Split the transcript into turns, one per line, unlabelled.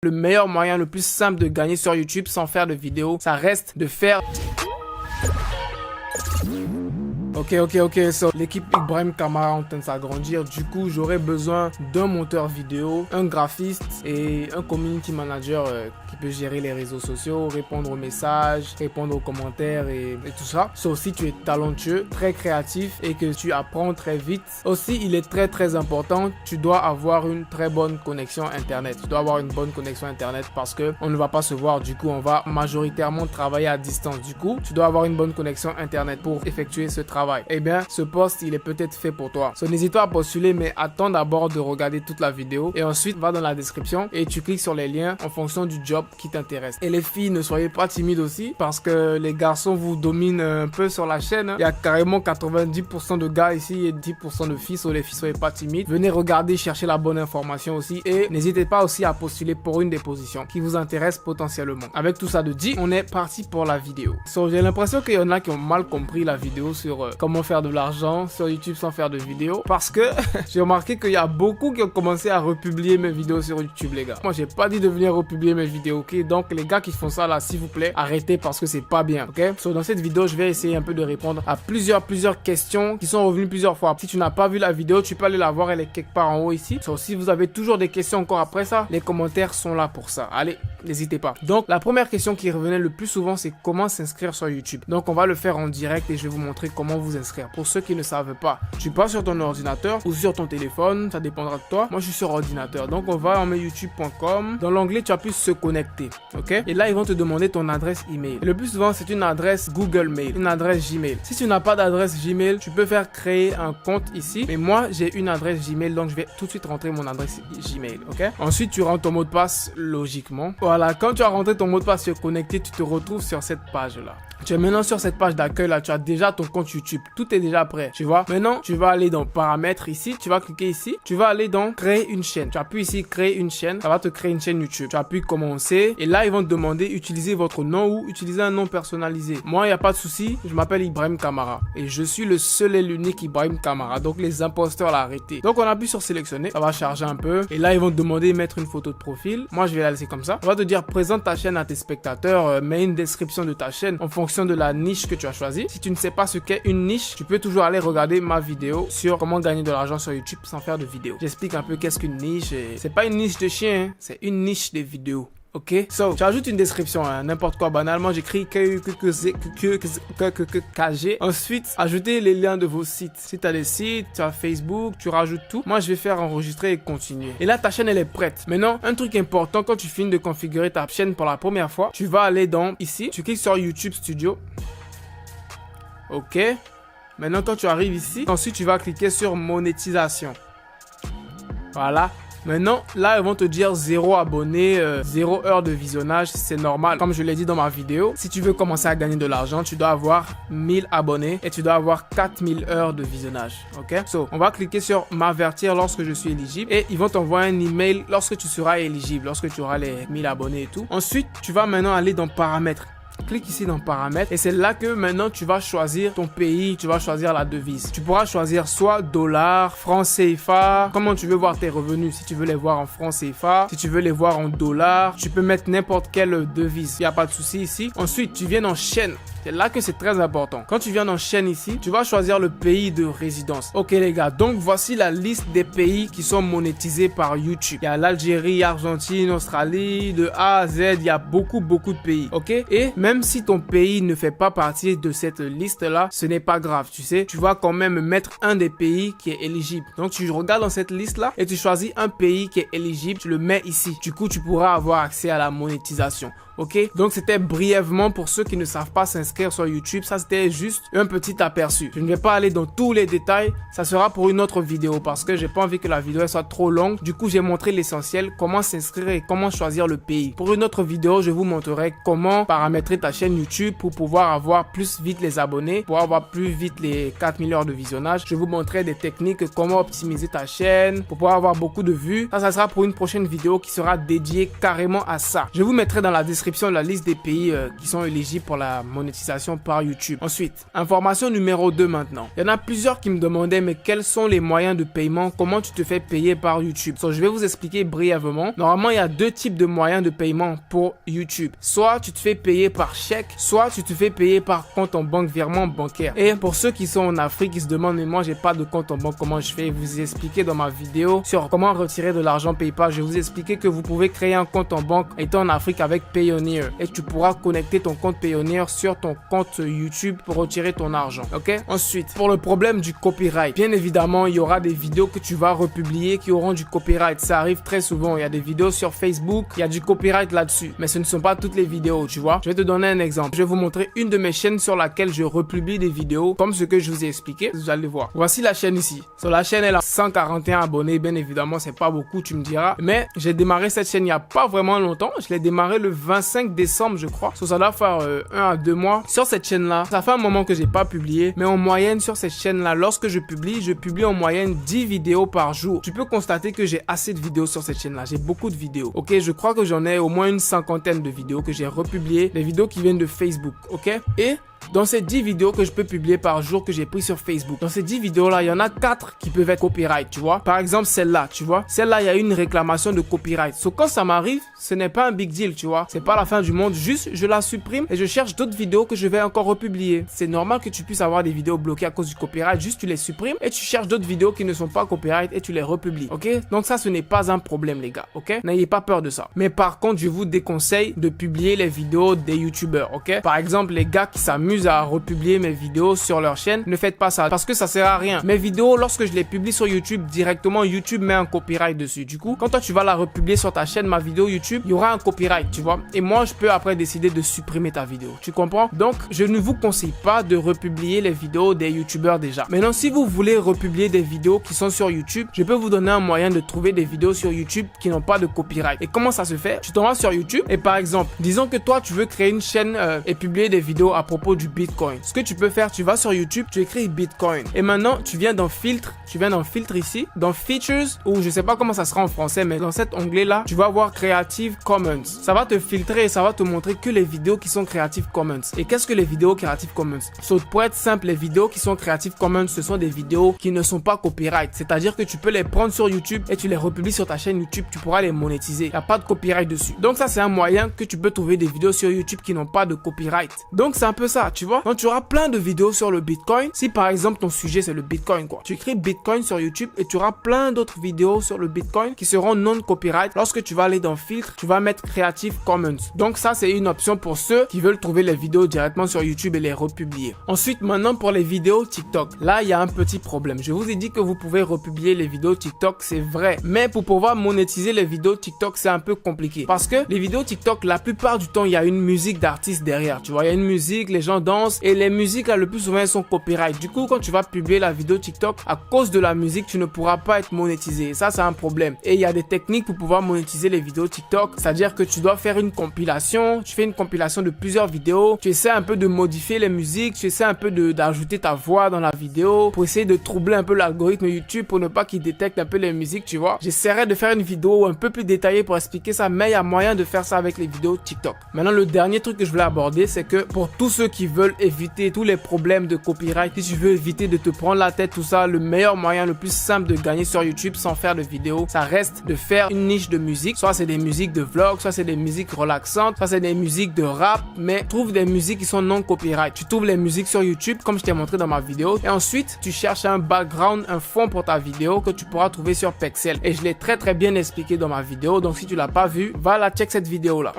Le meilleur moyen, le plus simple de gagner sur YouTube sans faire de vidéo, ça reste de faire... Ok, so, l'équipe Ibrahim Kamara est en train de s'agrandir. Du coup, j'aurais besoin d'un monteur vidéo, un graphiste et un community manager qui peut gérer les réseaux sociaux, répondre aux messages, répondre aux commentaires et tout ça. Sauf si tu es talentueux, très créatif et que tu apprends très vite. Aussi, il est très important, tu dois avoir une très bonne connexion internet. Tu dois avoir une bonne connexion internet parce que on ne va pas se voir. Du coup, on va majoritairement travailler à distance. Du coup, tu dois avoir une bonne connexion internet pour effectuer ce travail. Eh bien, ce poste, il est peut-être fait pour toi. So, n'hésite pas à postuler, mais attends d'abord de regarder toute la vidéo et ensuite va dans la description et tu cliques sur les liens en fonction du job qui t'intéresse. Et les filles, ne soyez pas timides aussi parce que les garçons vous dominent un peu sur la chaîne. Il y a carrément 90% de gars ici et 10% de filles. So, les filles, soyez pas timides. Venez regarder, chercher la bonne information aussi et n'hésitez pas aussi à postuler pour une des positions qui vous intéresse potentiellement. Avec tout ça de dit, on est parti pour la vidéo. So, j'ai l'impression qu'il y en a qui ont mal compris la vidéo sur comment faire de l'argent sur YouTube sans faire de vidéos parce que j'ai remarqué qu'il y a beaucoup qui ont commencé à republier mes vidéos sur YouTube, les gars. Moi, j'ai pas dit de venir republier mes vidéos, ok? Donc, les gars qui font ça là, s'il vous plaît, arrêtez parce que c'est pas bien, ok? So, dans cette vidéo, je vais essayer un peu de répondre à plusieurs questions qui sont revenues plusieurs fois. Si tu n'as pas vu la vidéo, tu peux aller la voir, elle est quelque part en haut ici. So, si vous avez toujours des questions encore après ça, les commentaires sont là pour ça. Allez, n'hésitez pas. Donc, la première question qui revenait le plus souvent, c'est comment s'inscrire sur YouTube. Donc, on va le faire en direct et je vais vous montrer comment vous inscrire. Pour ceux qui ne savent pas, tu passes sur ton ordinateur ou sur ton téléphone, ça dépendra de toi. Moi, je suis sur ordinateur. Donc, on va, on met youtube.com. Dans l'onglet, tu appuies se connecter. Ok? Et là, ils vont te demander ton adresse email. Et le plus souvent, c'est une adresse Google Mail, une adresse Gmail. Si tu n'as pas d'adresse Gmail, tu peux faire créer un compte ici. Mais moi, j'ai une adresse Gmail, donc je vais tout de suite rentrer mon adresse Gmail. Ok? Ensuite, tu rentres ton mot de passe logiquement. Voilà, quand tu as rentré ton mot de passe sur connecter, tu te retrouves sur cette page-là. Tu es maintenant sur cette page d'accueil là, tu as déjà ton compte YouTube. Tout est déjà prêt, tu vois. Maintenant, tu vas aller dans paramètres ici, tu vas cliquer ici, tu vas aller dans créer une chaîne. Tu appuies ici créer une chaîne, ça va te créer une chaîne YouTube. Tu appuies commencer et là, ils vont te demander utiliser votre nom ou utiliser un nom personnalisé. Moi, il n'y a pas de souci, je m'appelle Ibrahim Kamara et je suis le seul et l'unique Ibrahim Kamara. Donc, les imposteurs l'ont arrêté. Donc, on appuie sur sélectionner, ça va charger un peu et là, ils vont te demander de mettre une photo de profil. Moi, je vais la laisser comme ça. On va te dire présente ta chaîne à tes spectateurs, mets une description de ta chaîne en fonction de la niche que tu as choisi. Si tu ne sais pas ce qu'est une niche, tu peux toujours aller regarder ma vidéo sur comment gagner de l'argent sur YouTube sans faire de vidéo. J'explique un peu qu'est-ce qu'une niche. C'est pas une niche de chien, hein, c'est une niche des vidéos. Ok, so, tu ajoutes une description, hein, n'importe quoi, banalement, j'écris KG. Ensuite, ajoutez les liens de vos sites. Si tu as des sites, tu as Facebook, tu rajoutes tout. Moi, je vais faire enregistrer et continuer. Et là, ta chaîne, elle est prête. Maintenant, un truc important, quand tu finis de configurer ta chaîne pour la première fois, tu vas aller dans ici, tu cliques sur YouTube Studio. Ok. Maintenant, quand tu arrives ici, ensuite, tu vas cliquer sur monétisation. Voilà. Maintenant, là, ils vont te dire 0 abonnés, 0 heure de visionnage. C'est normal. Comme je l'ai dit dans ma vidéo, si tu veux commencer à gagner de l'argent, tu dois avoir 1000 abonnés et tu dois avoir 4000 heures de visionnage. Ok? So, on va cliquer sur m'avertir lorsque je suis éligible et ils vont t'envoyer un email lorsque tu seras éligible, lorsque tu auras les 1000 abonnés et tout. Ensuite, tu vas maintenant aller dans paramètres. Clique ici dans paramètres et c'est là que maintenant tu vas choisir ton pays, tu vas choisir la devise. Tu pourras choisir soit dollars, francs CFA, comment tu veux voir tes revenus. Si tu veux les voir en francs CFA, si tu veux les voir en dollars, tu peux mettre n'importe quelle devise. Il n'y a pas de souci ici. Ensuite, tu viens dans chaîne. C'est là que c'est très important. Quand tu viens dans chaîne ici, tu vas choisir le pays de résidence. Ok les gars, donc voici la liste des pays qui sont monétisés par YouTube. Il y a l'Algérie, Argentine, Australie, de A à Z, il y a beaucoup de pays. Ok? Et même si ton pays ne fait pas partie de cette liste-là, ce n'est pas grave, tu sais. Tu vas quand même mettre un des pays qui est éligible. Donc tu regardes dans cette liste-là et tu choisis un pays qui est éligible, tu le mets ici. Du coup, tu pourras avoir accès à la monétisation. Ok, donc c'était brièvement pour ceux qui ne savent pas s'inscrire sur YouTube. Ça, c'était juste un petit aperçu. Je ne vais pas aller dans tous les détails. Ça sera pour une autre vidéo parce que j'ai pas envie que la vidéo soit trop longue. Du coup, j'ai montré l'essentiel, comment s'inscrire et comment choisir le pays. Pour une autre vidéo, je vous montrerai comment paramétrer ta ta chaîne YouTube pour pouvoir avoir plus vite les abonnés, pour avoir plus vite les 4000 heures de visionnage. Je vais vous montrer des techniques, comment optimiser ta chaîne pour pouvoir avoir beaucoup de vues. Ça sera pour une prochaine vidéo qui sera dédiée carrément à ça. Je vous mettrai dans la description la liste des pays qui sont éligibles pour la monétisation par YouTube. Ensuite, information numéro 2 maintenant. Il y en a plusieurs qui me demandaient mais quels sont les moyens de paiement, comment tu te fais payer par YouTube. So, je vais vous expliquer brièvement. Normalement, il y a deux types de moyens de paiement pour YouTube. Soit tu te fais payer par chèque, soit tu te fais payer par compte en banque, virement bancaire. Et pour ceux qui sont en Afrique, qui se demandent mais moi j'ai pas de compte en banque, comment je fais? Vous expliquer dans ma vidéo sur comment retirer de l'argent PayPal. Je vais vous expliquer que vous pouvez créer un compte en banque étant en Afrique avec Payoneer et tu pourras connecter ton compte Payoneer sur ton compte YouTube pour retirer ton argent. Ok? Ensuite, pour le problème du copyright, bien évidemment, il y aura des vidéos que tu vas republier qui auront du copyright. Ça arrive très souvent. Il y a des vidéos sur Facebook, il y a du copyright là-dessus. Mais ce ne sont pas toutes les vidéos, tu vois. Je vais te donner un exemple. Je vais vous montrer une de mes chaînes sur laquelle je republie des vidéos comme ce que je vous ai expliqué. Vous allez voir. Voici la chaîne ici. Sur la chaîne, elle a 141 abonnés. Bien évidemment, c'est pas beaucoup, tu me diras. Mais j'ai démarré cette chaîne il y a pas vraiment longtemps. Je l'ai démarré le 25 décembre, je crois. Ça doit faire 1 à 2 mois. Sur cette chaîne-là, ça fait un moment que j'ai pas publié. Mais en moyenne, sur cette chaîne-là, lorsque je publie en moyenne 10 vidéos par jour. Tu peux constater que j'ai assez de vidéos sur cette chaîne-là. J'ai beaucoup de vidéos. Ok, je crois que j'en ai au moins une cinquantaine de vidéos que j'ai republiées. Des vidéos qui viennent de Facebook. Ok, et dans ces 10 vidéos que je peux publier par jour que j'ai pris sur Facebook, dans ces 10 vidéos-là, il y en a 4 qui peuvent être copyright, tu vois. Par exemple, celle-là, tu vois. Celle-là, il y a une réclamation de copyright. So, quand ça m'arrive, ce n'est pas un big deal, tu vois. C'est pas la fin du monde. Juste, je la supprime et je cherche d'autres vidéos que je vais encore republier. C'est normal que tu puisses avoir des vidéos bloquées à cause du copyright. Juste, tu les supprimes et tu cherches d'autres vidéos qui ne sont pas copyright et tu les republies. Ok? Donc ça, ce n'est pas un problème, les gars. Ok? N'ayez pas peur de ça. Mais par contre, je vous déconseille de publier les vidéos des YouTubeurs. Ok? Par exemple, les gars qui s'amusent à republier mes vidéos sur leur chaîne, ne faites pas ça parce que ça sert à rien. Mes vidéos, lorsque je les publie sur YouTube directement, YouTube met un copyright dessus. Du coup, quand toi tu vas la republier sur ta chaîne, ma vidéo YouTube, il y aura un copyright, tu vois. Et moi, je peux après décider de supprimer ta vidéo. Tu comprends? Donc, je ne vous conseille pas de republier les vidéos des YouTubeurs déjà. Maintenant, si vous voulez republier des vidéos qui sont sur YouTube, je peux vous donner un moyen de trouver des vidéos sur YouTube qui n'ont pas de copyright. Et comment ça se fait? Tu t'en vas sur YouTube et par exemple, disons que toi, tu veux créer une chaîne et publier des vidéos à propos du Bitcoin. Ce que tu peux faire, tu vas sur YouTube, tu écris Bitcoin. Et maintenant, tu viens dans filtre ici, dans Features, ou je sais pas comment ça sera en français, mais dans cet onglet-là, tu vas voir Creative Commons. Ça va te filtrer et ça va te montrer que les vidéos qui sont Creative Commons. Et qu'est-ce que les vidéos Creative Commons? Pour être simple, les vidéos qui sont Creative Commons, ce sont des vidéos qui ne sont pas copyright. C'est-à-dire que tu peux les prendre sur YouTube et tu les republies sur ta chaîne YouTube, tu pourras les monétiser. Il n'y a pas de copyright dessus. Donc ça, c'est un moyen que tu peux trouver des vidéos sur YouTube qui n'ont pas de copyright. Donc c'est un peu ça, tu vois. Donc tu auras plein de vidéos sur le Bitcoin. Si par exemple ton sujet c'est le Bitcoin quoi, tu écris Bitcoin sur YouTube et tu auras plein d'autres vidéos sur le Bitcoin qui seront non copyright. Lorsque tu vas aller dans filtre, tu vas mettre Creative Commons. Donc ça c'est une option pour ceux qui veulent trouver les vidéos directement sur YouTube et les republier. Ensuite maintenant pour les vidéos TikTok, là il y a un petit problème. Je vous ai dit que vous pouvez republier les vidéos TikTok, c'est vrai. Mais pour pouvoir monétiser les vidéos TikTok c'est un peu compliqué. Parce que les vidéos TikTok la plupart du temps il y a une musique d'artiste derrière. Tu vois, il y a une musique, les gens dansent et les musiques là le plus souvent elles sont copyright. Du coup quand tu vas publier la vidéo TikTok, à cause de la musique tu ne pourras pas être monétisé. Ça c'est un problème. Et il y a des techniques pour pouvoir monétiser les vidéos TikTok. C'est-à-dire que tu dois faire une compilation. Tu fais une compilation de plusieurs vidéos. Tu essaies un peu de modifier les musiques. Tu essaies un peu d'ajouter ta voix dans la vidéo pour essayer de troubler un peu l'algorithme YouTube pour ne pas qu'il détecte un peu les musiques, tu vois. J'essaierai de faire une vidéo un peu plus détaillée pour expliquer ça, mais il y a moyen de faire ça avec les vidéos TikTok. Maintenant le dernier truc que je voulais aborder, c'est que pour tous ceux qui veulent éviter tous les problèmes de copyright, si tu veux éviter de te prendre la tête, tout ça, le meilleur moyen, le plus simple de gagner sur YouTube sans faire de vidéo, ça reste de faire une niche de musique. Soit c'est des musiques de vlog, soit c'est des musiques relaxantes, soit c'est des musiques de rap, mais trouve des musiques qui sont non copyright. Tu trouves les musiques sur YouTube comme je t'ai montré dans ma vidéo et ensuite tu cherches un background, un fond pour ta vidéo que tu pourras trouver sur Pexels. Et je l'ai très bien expliqué dans ma vidéo, donc si tu l'as pas vu, va la check cette vidéo là.